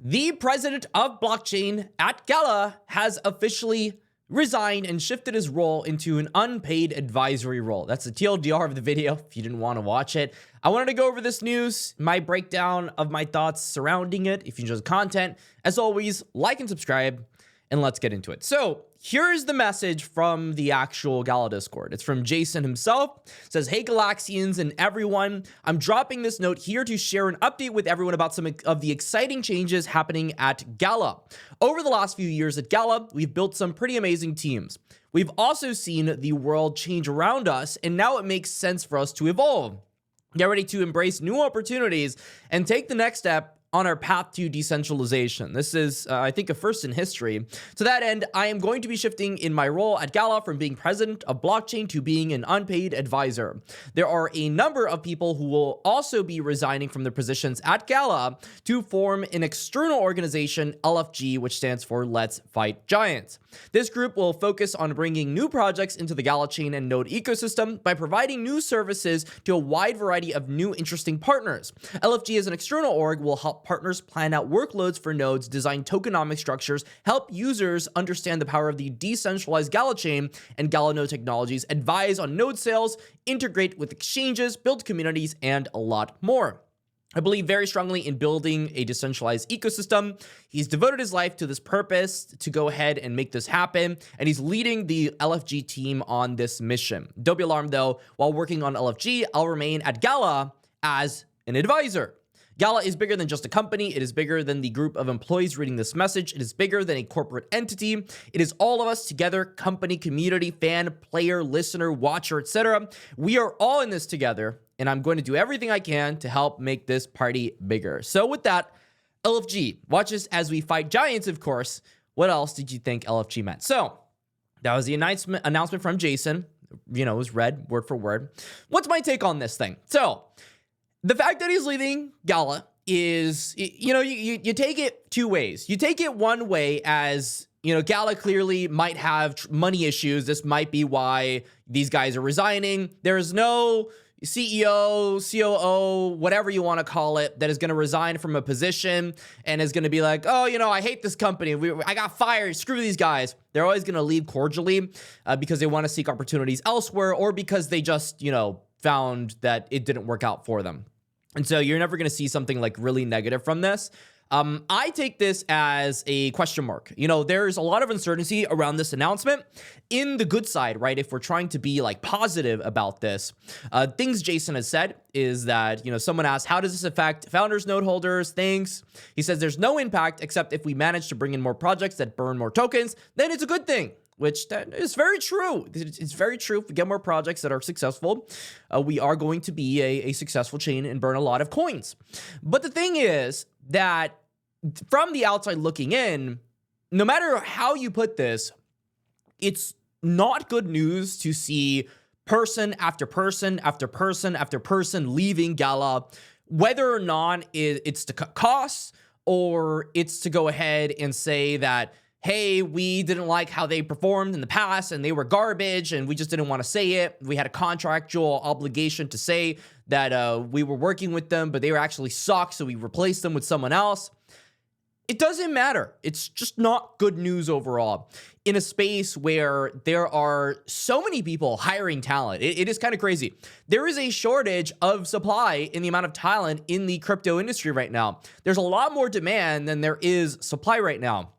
The president of blockchain at Gala has officially resigned and shifted his role into an unpaid advisory role. That's the TLDR of the video if you didn't want to watch it. I wanted to go over this news, my breakdown of my thoughts surrounding it. If you enjoy the content, as always, like and subscribe, and let's get into it. So here's the message from the actual Gala Discord. It's from Jason himself. It says, "Hey Galaxians and everyone, I'm dropping this note here to share an update with everyone about some of the exciting changes happening at Gala. Over the last few years at Gala, we've built some pretty amazing teams. We've also seen the world change around us, and now it makes sense for us to evolve. Get ready to embrace new opportunities and take the next step on our path to decentralization. This is, I think, a first in history. To that end, I am going to be shifting in my role at Gala from being president of blockchain to being an unpaid advisor. There are a number of people who will also be resigning from their positions at Gala to form an external organization, LFG, which stands for Let's Fight Giants. This group will focus on bringing new projects into the Gala Chain and node ecosystem by providing new services to a wide variety of new interesting partners. LFG as an external org will help partners plan out workloads for nodes, design tokenomic structures, help users understand the power of the decentralized Gala Chain and Gala node technologies, advise on node sales, integrate with exchanges, build communities, and a lot more. I believe very strongly in building a decentralized ecosystem. He's devoted his life to this purpose to go ahead and make this happen, and he's leading the LFG team on this mission. Don't be alarmed though, while working on LFG, I'll remain at Gala as an advisor. Gala is bigger than just a company. It is bigger than the group of employees reading this message. It is bigger than a corporate entity. It is all of us together, company, community, fan, player, listener, watcher, etc. We are all in this together, and I'm going to do everything I can to help make this party bigger." So with that, LFG, watch us as we fight giants, of course. What else did you think LFG meant? So that was the announcement from Jason. You know, it was read word for word. What's my take on this thing? So the fact that he's leaving Gala is, you know, you take it two ways. You take it one way as, you know, Gala clearly might have money issues. This might be why these guys are resigning. There is no CEO, COO, whatever you want to call it, that is going to resign from a position and is going to be like, oh, you know, I hate this company. I got fired. Screw these guys. They're always going to leave cordially because they want to seek opportunities elsewhere, or because they just, you know, found that it didn't work out for them. And so you're never going to see something like really negative from this. I take this as a question mark. You know, there's a lot of uncertainty around this announcement in the good side, right? If we're trying to be like positive about this, things Jason has said is that, you know, someone asked, how does this affect founders, node holders, things? He says there's no impact except if we manage to bring in more projects that burn more tokens, then it's a good thing. Which that is very true. It's very true. If we get more projects that are successful, we are going to be a successful chain and burn a lot of coins. But the thing is that from the outside looking in, no matter how you put this, it's not good news to see person after person after person after person leaving Gala, whether or not it's to cut costs or it's to go ahead and say that, hey, we didn't like how they performed in the past and they were garbage and we just didn't want to say it. We had a contractual obligation to say that we were working with them, but they were actually sucked, so we replaced them with someone else. It doesn't matter. It's just not good news overall. In a space where there are so many people hiring talent, it is kind of crazy. There is a shortage of supply in the amount of talent in the crypto industry right now. There's a lot more demand than there is supply right now.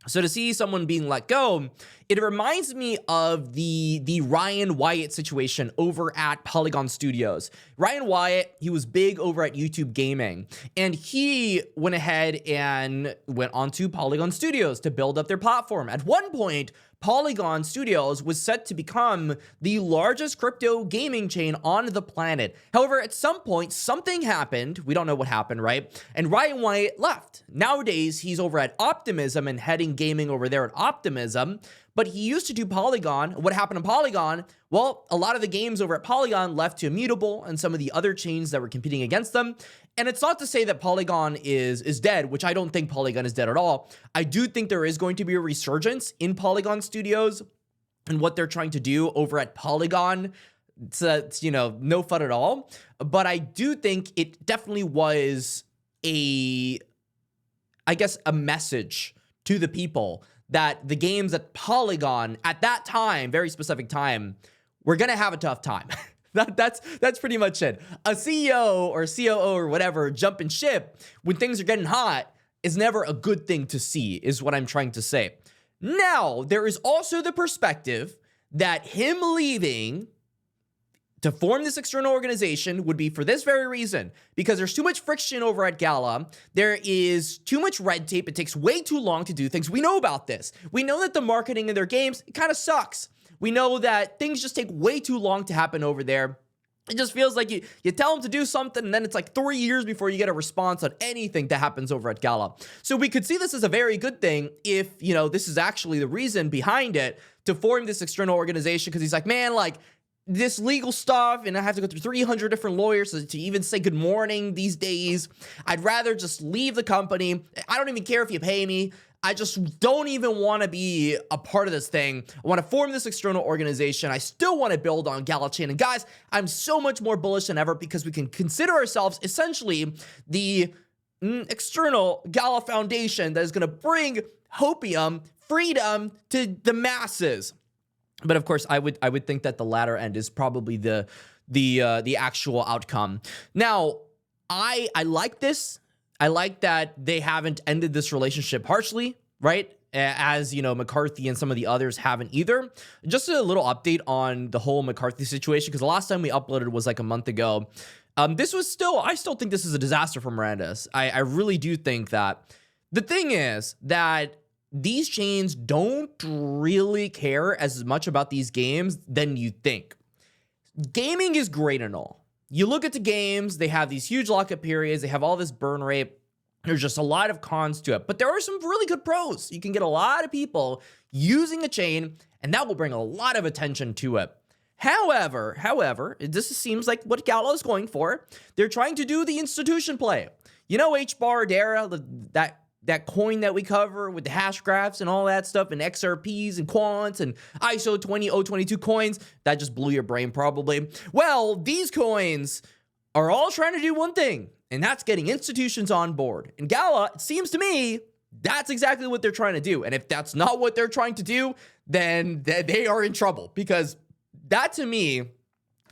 So to see someone being let go, it reminds me of the Ryan Wyatt situation over at Polygon Studios. Ryan Wyatt, he was big over at YouTube Gaming, and he went ahead and went onto Polygon Studios to build up their platform. At one point, Polygon Studios was set to become the largest crypto gaming chain on the planet. However, at some point, something happened. We don't know what happened, right? And Ryan Wyatt left. Nowadays, he's over at Optimism and heading gaming over there at Optimism. But he used to do Polygon. What happened to Polygon? Well, a lot of the games over at Polygon left to Immutable and some of the other chains that were competing against them. And it's not to say that Polygon is dead, which I don't think Polygon is dead at all. I do think there is going to be a resurgence in Polygon Studios and what they're trying to do over at Polygon. It's you know, no fun at all. But I do think it definitely was a I guess, a message to the people that the games at Polygon at that time, very specific time, we're going to have a tough time. That's pretty much it. A CEO or COO or whatever jumping ship when things are getting hot is never a good thing to see, is what I'm trying to say. Now, there is also the perspective that him leaving to form this external organization would be for this very reason, because there's too much friction over at Gala. There is too much red tape. It takes way too long to do things. We know about this. We know that the marketing in their games, it kind of sucks. We know that things just take way too long to happen over there. It just feels like you tell them to do something, and then it's like 3 years before you get a response on anything that happens over at Gala. So we could see this as a very good thing if, you know, this is actually the reason behind it to form this external organization, because he's like, man, like, this legal stuff, and I have to go through 300 different lawyers to even say good morning these days. I'd rather just leave the company. I don't even care if you pay me. I just don't even want to be a part of this thing. I want to form this external organization. I still want to build on Gala Chain. And guys, I'm so much more bullish than ever because we can consider ourselves essentially the external Gala Foundation that is going to bring hopium, freedom to the masses. But of course, I would think that the latter end is probably the actual outcome. Now, I like this. I like that they haven't ended this relationship harshly, right? As, you know, McCarthy and some of the others haven't either. Just a little update on the whole McCarthy situation, because the last time we uploaded was like a month ago. I still think this is a disaster for Martinez. I really do think that. The thing is that these chains don't really care as much about these games than you think. Gaming is great and all. You look at the games, they have these huge lockup periods, they have all this burn rate. There's just a lot of cons to it, but there are some really good pros. You can get a lot of people using a chain, and that will bring a lot of attention to it. However, this seems like what Gala is going for. They're trying to do the institution play. You know, 𝐻BAR, that coin that we cover with the hash graphs and all that stuff, and XRPs and quants and ISO 20022 coins, that just blew your brain probably. Well, these coins are all trying to do one thing, and that's getting institutions on board. And Gala, it seems to me, that's exactly what they're trying to do. And if that's not what they're trying to do, then they are in trouble, because that to me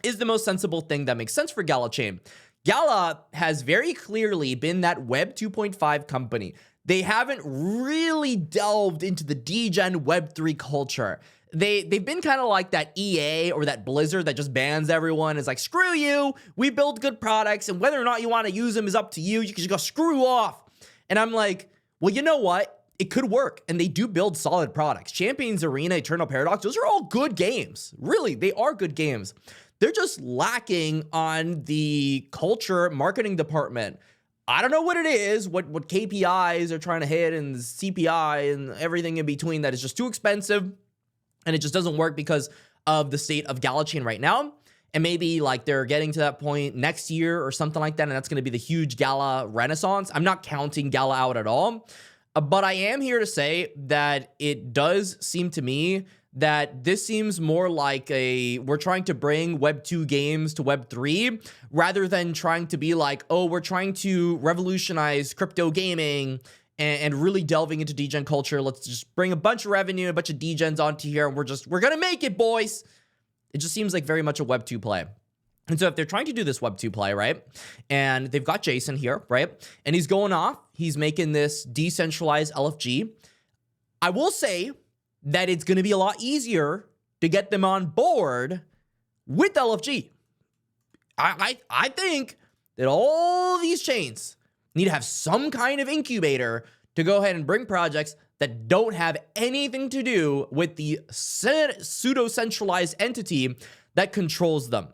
is the most sensible thing that makes sense for Gala Chain. Gala has very clearly been that Web 2.5 company. They haven't really delved into the degen Web3 culture. They've been kind of like that EA or that Blizzard that just bans everyone. It's like, screw you, we build good products, and whether or not you want to use them is up to you. You can just go screw off. And I'm like, well, you know what? It could work, and they do build solid products. Champions Arena, Eternal Paradox, those are all good games. Really, they are good games. They're just lacking on the culture marketing department. I don't know what it is, what KPIs are trying to hit, and the CPI and everything in between, that is just too expensive, and it just doesn't work because of the state of Gala Chain right now. And maybe like they're getting to that point next year or something like that, and that's going to be the huge Gala renaissance. I'm not counting Gala out at all, but I am here to say that it does seem to me that this seems more like we're trying to bring Web 2 games to Web 3 rather than trying to be like, oh, we're trying to revolutionize crypto gaming and really delving into degen culture. Let's just bring a bunch of revenue, a bunch of degens onto here, and we're going to make it, boys. It just seems like very much a Web 2 play. And so if they're trying to do this Web 2 play, right, and they've got Jason here, right, and he's going off, he's making this decentralized LFG, I will say that it's going to be a lot easier to get them on board with LFG. I think that all these chains need to have some kind of incubator to go ahead and bring projects that don't have anything to do with the pseudo-centralized entity that controls them.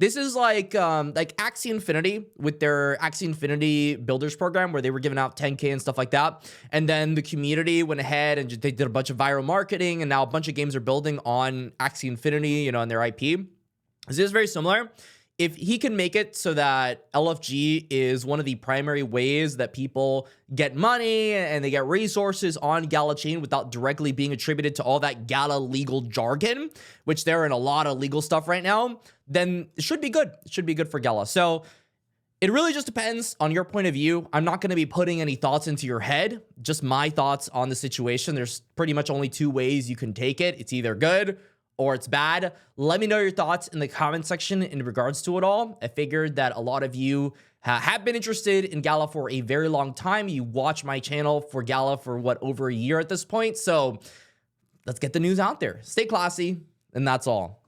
This is like Axie Infinity with their Axie Infinity Builders program, where they were giving out 10K and stuff like that. And then the community went ahead and they did a bunch of viral marketing, and now a bunch of games are building on Axie Infinity, you know, on their IP. This is very similar. If he can make it so that LFG is one of the primary ways that people get money and they get resources on Gala Chain without directly being attributed to all that Gala legal jargon, which they're in a lot of legal stuff right now, then it should be good. It should be good for Gala. So It really just depends on your point of view. I'm not going to be putting any thoughts into your head, just my thoughts on the situation. There's pretty much only two ways you can take it. It's either good or it's bad. Let me know your thoughts in the comment section in regards to it all. I figured that a lot of you have been interested in Gala for a very long time. You watch my channel for Gala for over a year at this point. So let's get the news out there. Stay classy, and that's all.